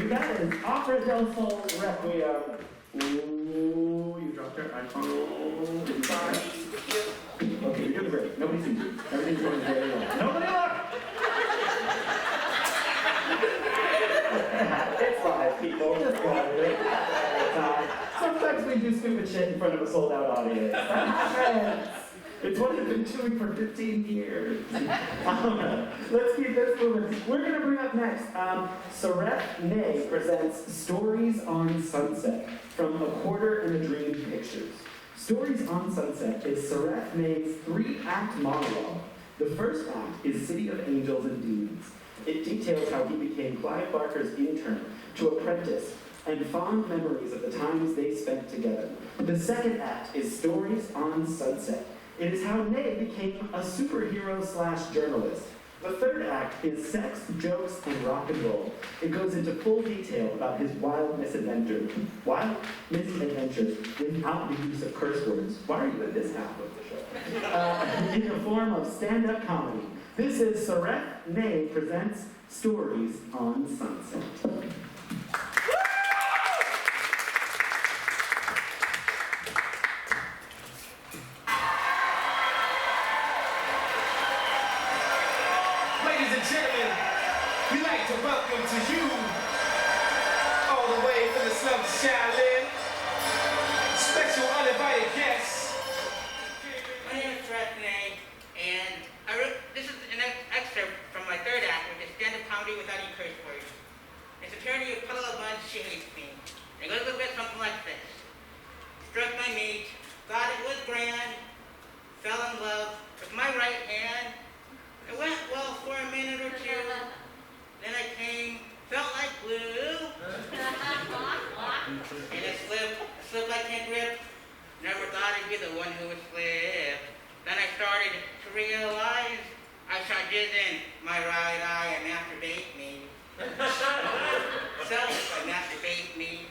That is Opera del Sol Requiem. Ooh, you dropped your iPhone. Sorry. Okay, you're doing great. Nobody sees you. Everything's going very well. Nobody look! It's live, people. Just got it. Sometimes we do stupid shit in front of a sold-out audience. That happens. It's what I've been doing for 15 years. Let's keep this moving. We're going to bring up next, Sareth Ney presents Stories on Sunset from A Quarter in a Dream Pictures. Stories on Sunset is Sareth Ney's 3-act monologue. The first act is City of Angels and Demons. It details how he became Clive Barker's intern to apprentice and fond memories of the times they spent together. The second act is Stories on Sunset. It is how Ney became a superhero/journalist. The third act is Sex, Jokes, and Rock and Roll. It goes into full detail about his wild misadventures without the use of curse words. Why are you in this half of the show? In the form of stand-up comedy. This is Sareth Ney presents Stories on Sunset. We'd like to welcome to you, all the way from the slums of Shaolin, special uninvited guests. thought it was grand, fell in love with my right hand. It went well for a minute or two, then I came, felt like glue, and it slipped I can't grip. Never thought I'd be the one who would slip. Then I started to realize I shot jizz in my right eye and masturbate me. I masturbate me.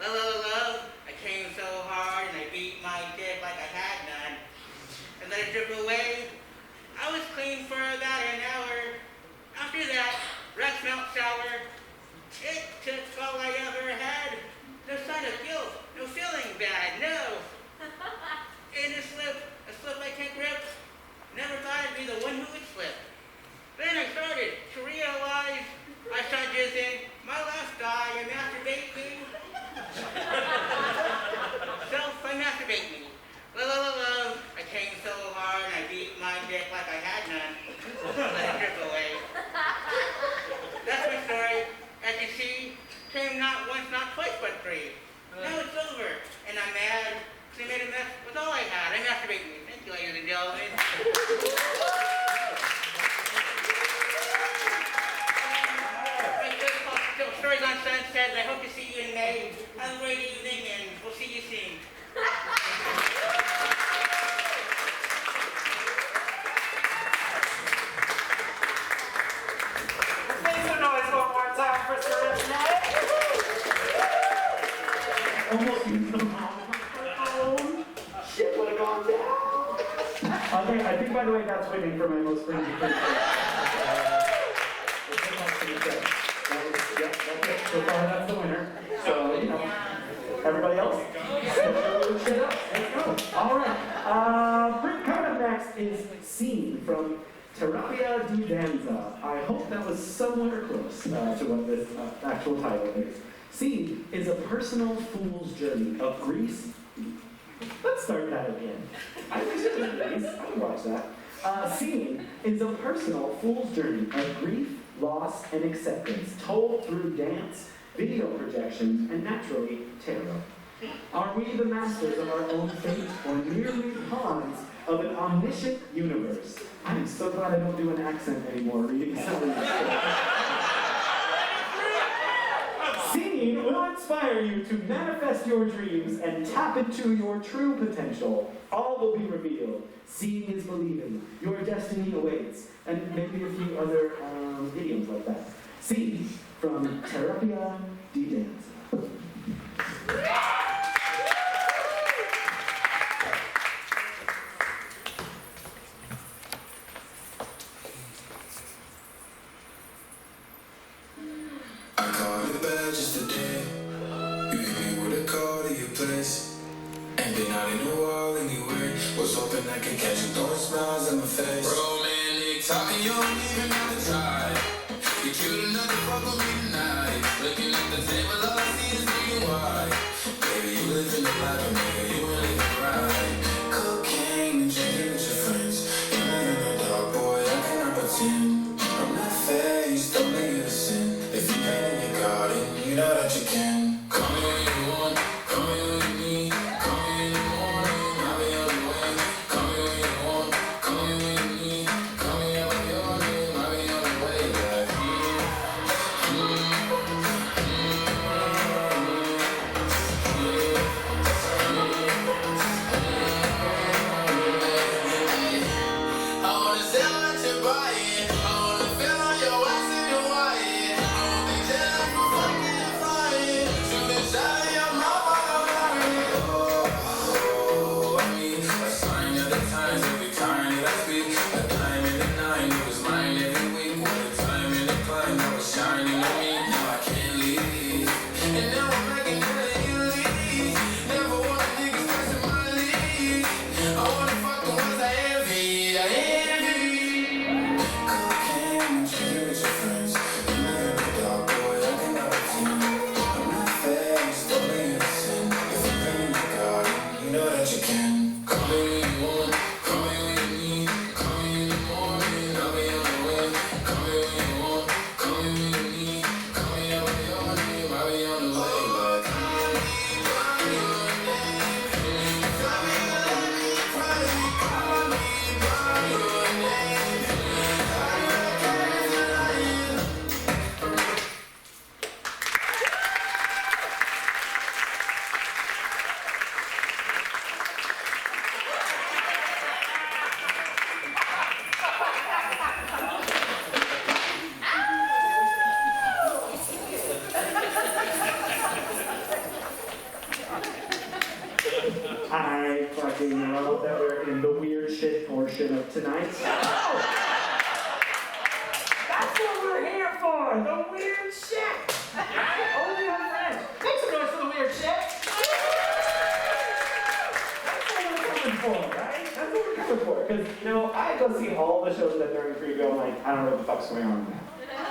Love, I came so hard and I beat my dick like I had none. And then I drip away. I was clean for about an hour. After that, Rex smelled sour. It took all I ever had. No sign of guilt, no feeling bad, no. And a slip I can't grip. Never thought I'd be the one who would slip. Then I started to realize I shot jizz in my left eye and masturbate me. I masturbate me. Love, I came so hard and I beat my dick like I had none. Let it drip away. That's my story. As you see, came not once, not twice, but three. Now it's over, and I'm mad. They made a mess with all I had. I masturbate me. Thank you, ladies and gentlemen. Stories on Sunset. I hope to see you in May. Have a great evening, and we'll see you soon. Make some noise one more time for Sir Renee. Almost used them on the microphone. Shit would have gone down. Okay, I think, by the way, that's winning for my most fringy thing. So far, that's the winner. So, everybody else? Shut up. Let's go. All right. Coming up next is Scene from Terapia di Danza. I hope that was somewhere close to what this actual title is. Scene is a personal fool's journey of Greece. Let's start that again. I think it was Greece. I would watch that. Scene is a personal fool's journey of grief, loss, and acceptance, told through dance, video projection, and naturally, tarot. Are we the masters of our own fate, or merely pawns of an omniscient universe? I am so glad I don't do an accent anymore reading some of these books. Scene will inspire you to manifest your dreams and tap into your true potential. All will be revealed. Seeing is believing. Your destiny awaits. And maybe a few other idioms like that. Scene from Terapia di Danza. I called you back just today. You hit me with a call to your place. Ain't been out in a while anyway. Was hoping I could catch you throwing smiles in my face. Romantic talking, you don't even have to try. You're cute enough to fuck with me tonight. Looking at the table, all I see is reading wide. Baby, you live in the life, and nigga, you ain't living right. Cocaine and drinking with your friends. You live in the dark, boy, I cannot pretend. I'm not faced, don't make it a sin. If you paint in your garden, you know that you can. Call me when you want, call me when you need. Call me in the morning, I'll be on the way. Call me when you want, call me when you need. Call me out with your name, I'll be on the way. Like, I fucking love that we're in the weird shit portion of tonight. Oh! That's what we're here for, the weird shit! Only on Fringe. Make some noise for the weird shit! That's what we're coming for, right? That's what we're coming for. Because, you know, I go see all the shows that during free go, like, I don't know what the fuck's going on now.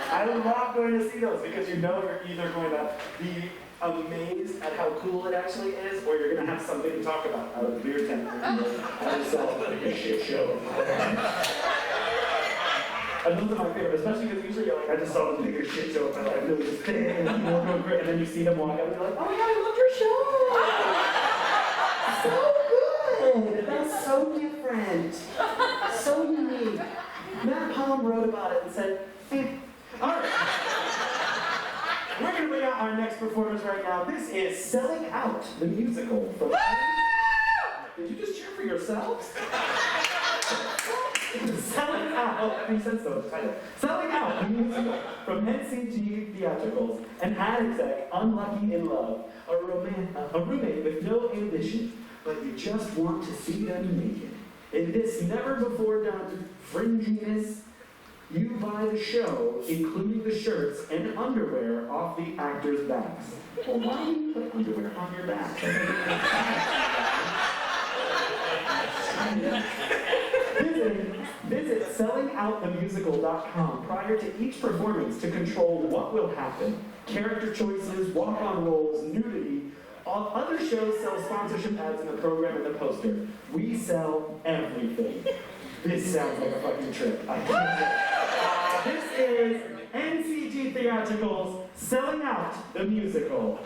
I love going to see those because you know you're either going to be amazed at how cool it actually is, or you're going to have something to talk about out of the beer tent. And it's like a shit show. And those are my favorite, especially because usually you're like, I just saw the biggest shit show, and I really just thing, and then you see them walk out, and you're like, oh my god, I love your show! So good! That's so different. So unique. Matt Palm wrote about it and said, Alright. We're going to bring out our next performance right now. This is Selling Out, the musical from... Did you just cheer for yourselves? Selling Out. Oh, that makes sense though. Selling Out, the musical from NCG Theatricals. An ad exec, unlucky in love. A roommate with no ambition, but you just want to see them naked. In this never-before-done fringiness, you buy the show, including the shirts and underwear off the actors' backs. Well, why do you put underwear on your back? Visit sellingoutthemusical.com prior to each performance to control what will happen. Character choices, walk-on roles, nudity. All other shows sell sponsorship ads in the program and the poster. We sell everything. This sounds like a fucking trip. I can't This is NCG Theatricals Selling Out the Musical.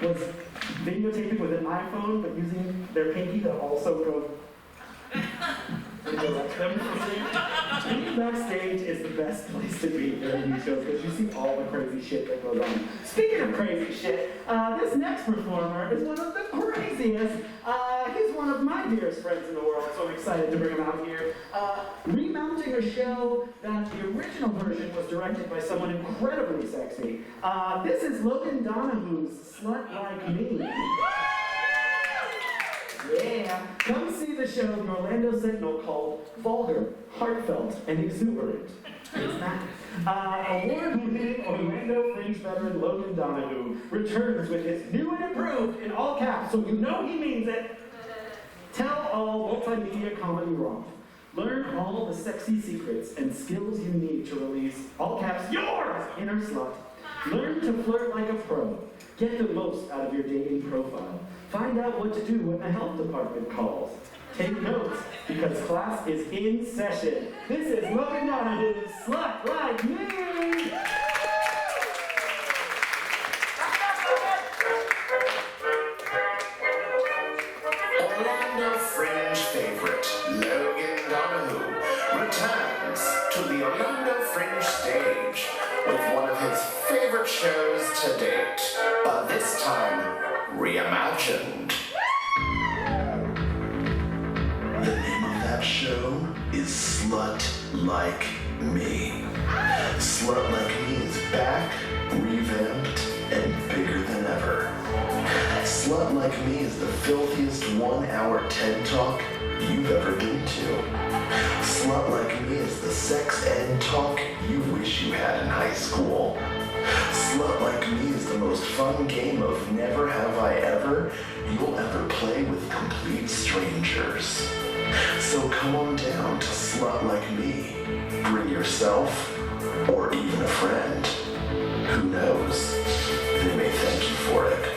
Was videotaping with an iPhone, but using their pinky to also go and direct them to see. Being backstage is the best place to be during these shows because you see all the crazy shit that goes on. Speaking of crazy shit, this next performer is one of the craziest. He's one of my dearest friends in the world, so I'm excited to bring him out here. Remounting a show that the original version was directed by someone incredibly sexy. This is Logan Donahue's Slut Like Me. Yeah, come see the show in Orlando Sentinel called Vulgar, Heartfelt, and Exuberant. It's that. Award-winning Orlando Fringe veteran Logan Donahue returns with his new and improved, in all caps, so you know he means it, Tell All Multimedia Comedy Romp. Learn all the sexy secrets and skills you need to release, all caps, yours inner slut. Learn to flirt like a pro. Get the most out of your dating profile. Find out what to do when the health department calls. Take notes, because class is in session. This is Logan Donahue's Slut Like Me! Orlando Fringe favorite Logan Donahue returns to the Orlando Fringe stage with one of his favorite shows to date, but this time reimagined. The name of that show is Slut Like Me. Slut Like Me is back, revamped, and bigger than ever. Slut Like Me is the filthiest 1-hour TED Talk you've ever been to. Slut Like Me is the sex ed talk you wish you had in high school. Slut Like Me is the most fun game of Never Have I Ever you'll ever play with complete strangers. So come on down to Slut Like Me. Bring yourself, or even a friend. Who knows? They may thank you for it.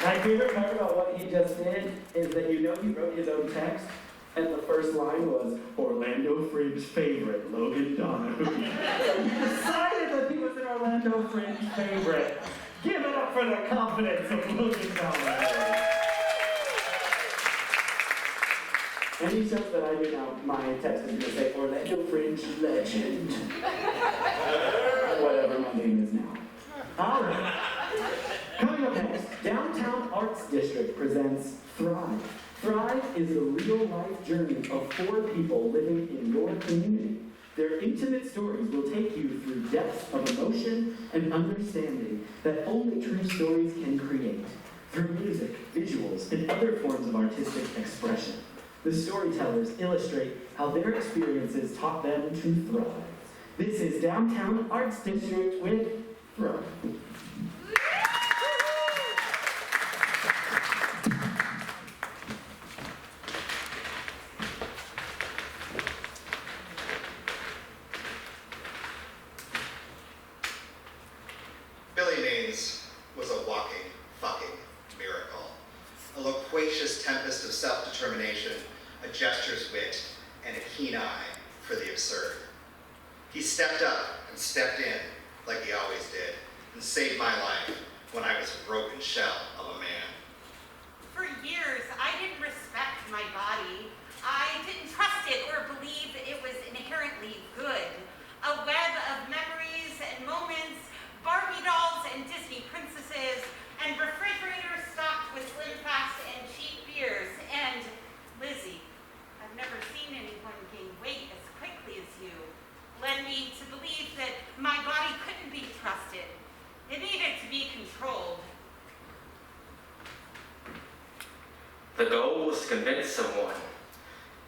My favorite part about what he just did is that you know he wrote his own text, and the first line was, Orlando Fringe favorite, Logan Donahue. So he decided that he was an Orlando Fringe favorite. Give it up for the confidence of Logan Donahue. Any shows that I do now, my text is going to say, Orlando Fringe legend. Whatever my name is now. All right. Coming up next, Downtown Arts District presents Thrive. Thrive is the real-life journey of 4 people living in your community. Their intimate stories will take you through depths of emotion and understanding that only true stories can create. Through music, visuals, and other forms of artistic expression, the storytellers illustrate how their experiences taught them to thrive. This is Downtown Arts District with Thrive. Billy Maines was a walking, fucking miracle. A loquacious tempest of self-determination, a gesture's wit, and a keen eye for the absurd. He stepped up and stepped in, like he always did, and saved my life when I was a broken shell of a man. For years, I didn't respect my body. I didn't trust it or believe it was inherently good. A web of memories and moments, Barbie dolls and Disney princesses, and refrigerators stocked with Slim Fast and cheap beers. And Lizzie, I've never seen anyone gain weight as quickly as you, led me to believe that my body couldn't be trusted. It needed to be controlled. The goal was to convince someone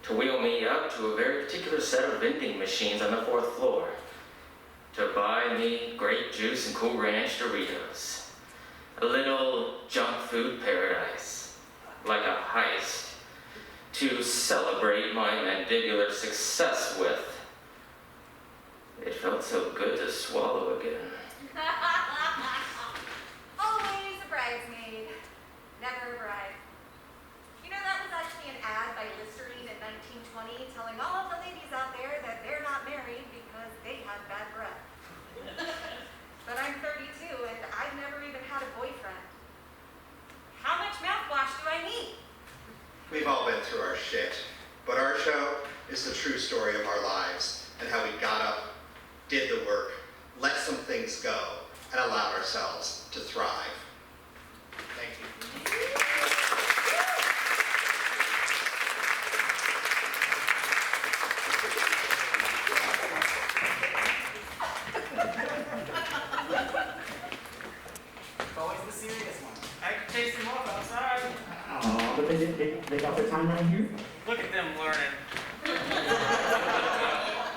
to wheel me up to a very particular set of vending machines on the 4th floor, to buy me grape juice and Cool Ranch Doritos. A little junk food paradise, like a heist, to celebrate my mandibular success with. It felt so good to swallow again. Always a bridesmaid, never a bride. You know, that was actually an ad by Listerine in 1920 telling all of the ourselves to thrive. Thank you. Always the serious one. I can taste them off outside. Oh, but they got their time right here. Look at them learning.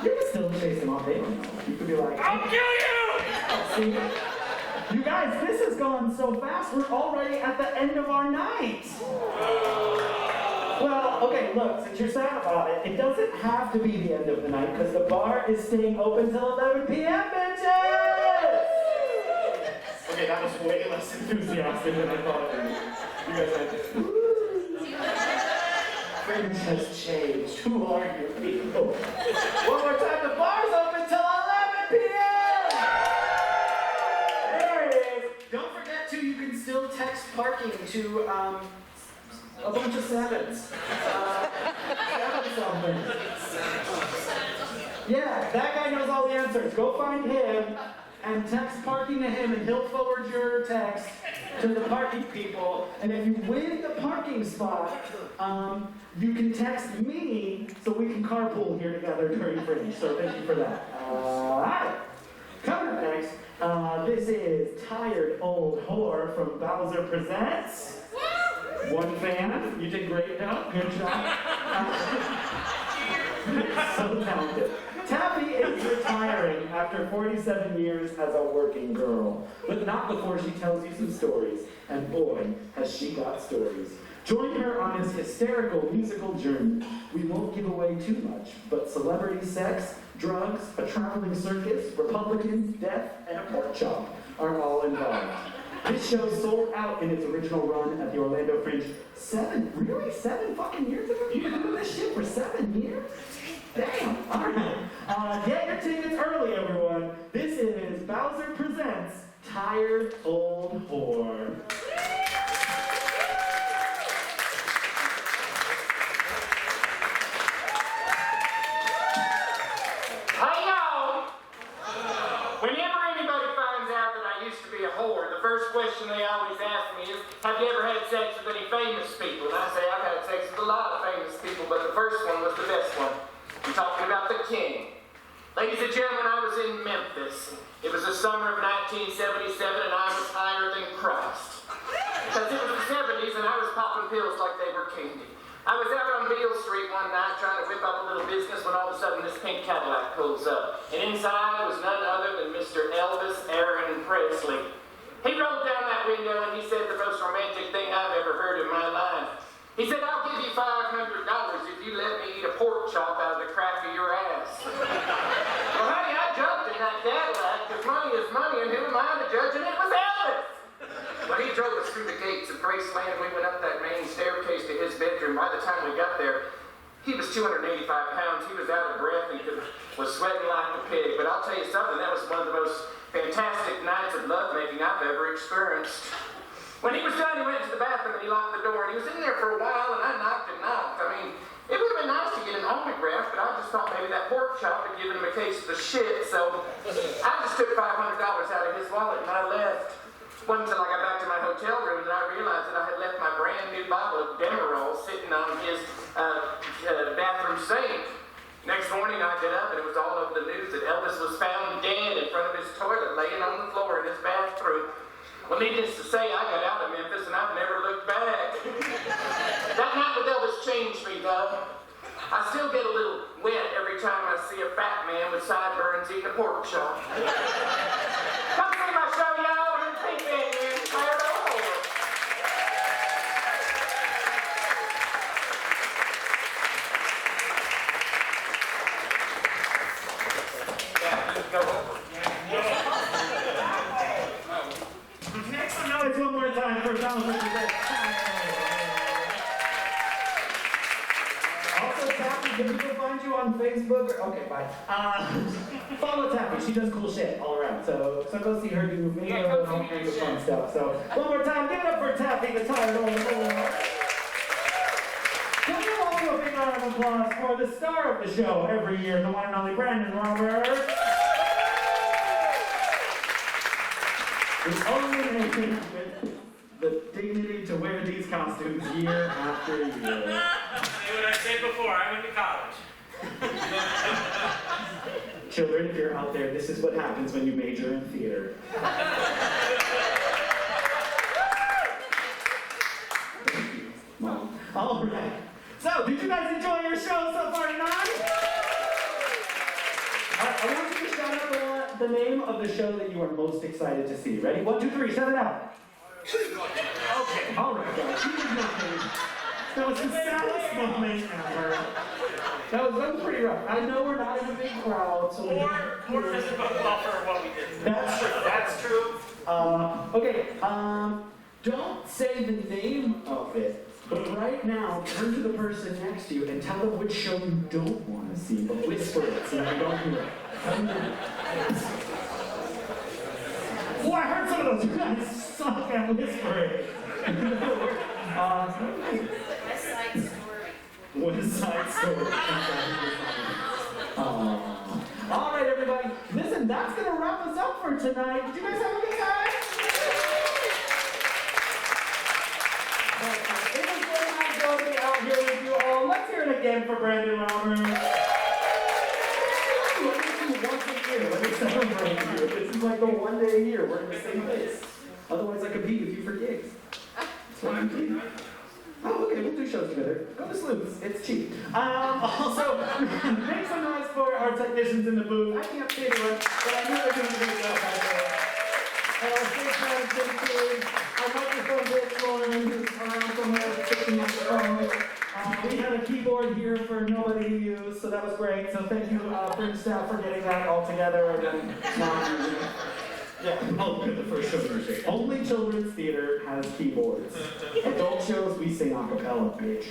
You can still chase them off. They don't know. You could be like, I'll kill you! See? You guys, this has gone so fast. We're already at the end of our night. Well, okay, look, since you're sad about it, it doesn't have to be the end of the night because the bar is staying open till 11 p.m., bitches! Okay, that was way less enthusiastic than I thought it would be. You guys had this. Fringe has changed. Who are you people? One more time, the bar's open till 11 p.m. There it is. Don't forget to, you can still text parking to a bunch of sevens. Seven something. Yeah, that guy knows all the answers. Go find him and text parking to him, and he'll forward your text to the parking people. And if you win the parking spot, you can text me so we can carpool here together during Fringe. So thank you for that. Alright. Coming up next, this is Tired Old Whore from Bowser Presents. One fan. You did great, though. Good job. So talented. Taffy is retiring after 47 years as a working girl, but not before she tells you some stories. And boy, has she got stories. Join her on this hysterical musical journey. We won't give away too much, but celebrity sex, drugs, a traveling circus, Republicans, death, and a pork chop are all involved. This show sold out in its original run at the Orlando Fringe 7 fucking years ago? You've been doing this shit for 7 years? Damn, alright. Get your tickets early, everyone. This is Bowser Presents Tired Old Whore. Hey y'all! Whenever anybody finds out that I used to be a whore, the first question they always ask me is, have you ever had sex with any famous people? And I say, I've had sex with a lot of famous people, but the first one was the best one. I'm talking about the king. Ladies and gentlemen, I was in Memphis. It was the summer of 1977 and I was higher than Christ. Because it was the 70s and I was popping pills like they were candy. I was out on Beale Street one night trying to whip up a little business when all of a sudden this pink Cadillac pulls up. And inside was none other than Mr. Elvis Aaron Presley. He rolled down that window and he said the most romantic thing I've ever heard in my life. He said, I'll give you $500 if you let me eat a pork chop out of the crack of your ass. Well, honey, I jumped in that Cadillac because money is money, and who am I to judge? And it was Elvis. Well, he drove us through the gates of Graceland. We went up that main staircase to his bedroom. By the time we got there, he was 285 pounds. He was out of breath and was sweating like a pig. But I'll tell you something, that was one of the most fantastic nights of lovemaking I've ever experienced. When he was done, he went to the bathroom and he locked the door, and he was in there for a while, and I knocked and knocked. I mean, it would have been nice to get an autograph, but I just thought maybe that pork chop had given him a case of the shit, so I just took $500 out of his wallet and I left. Wasn't until I got back to my hotel room that I realized that I had left my brand new bottle of Demerol sitting on his bathroom sink. Next morning I get up and it was all over the news that Elvis was found dead in front of his toilet, laying on the floor in his bathroom. Well, needless to say, I got out of Memphis and I've never looked back. That night with Elvis changed me, though. I still get a little wet every time I see a fat man with sideburns eating a pork chop. Come see my show, y'all, and think that you tired of whore. Yeah, you can go over. It's one more time for Bowser Presents. Also, Taffy, can people find you on Facebook? Okay, bye. Follow Taffy. She does cool shit all around. So go see her do video and all kinds of fun stuff. So one more time, give it up for Taffy, the tired old whore. Can you all do a big round of applause for the star of the show every year, the one and only Brandon Roberts? The only man with the dignity to wear these costumes year after year. Say what I said before, I went to college. Children, if you're out there, this is what happens when you major in theater. Thank you, Mom. All right. So, did you guys enjoy your show so far tonight? I want you to shout out the name of the show that you are most excited to see. Ready? 1, 2, 3, shout it out. Okay, all right, guys. You did nothing. That was the saddest moment ever. That was pretty rough. I know we're not in a big crowd, so Or doesn't vote well for what we did. That's true. Okay, don't say the name of it, but right now, turn to the person next to you and tell them which show you don't want to see, but whisper it so that they don't hear it. Oh, I heard some of those. You guys suck at whispering. West Side Story. West Side Story. All right, everybody. Listen, that's going to wrap us up for tonight. Did you guys have a good time? It was so nice to be out here with you all. Let's hear it again for Brandon Roberts. Once a year, let me celebrate you. This is like the one day a year. We're in the same place. Otherwise, I compete with you for gigs. That's what I'm doing. Oh, okay, we'll do shows together. Go to Sleuths. It's cheap. Also, make some noise for our technicians in the booth. I can't say the word, but I know they're doing a good job out there. Our stage manager, our microphone bit, Lauren, who's around somewhere fixing up the phone. We had a keyboard here for nobody to use, so that was great. So thank you, Fringe staff, for getting that all together and then not using it. Yeah, oh, good, the first show. Only children's theater has keyboards. Adult shows, we sing a cappella, bitch.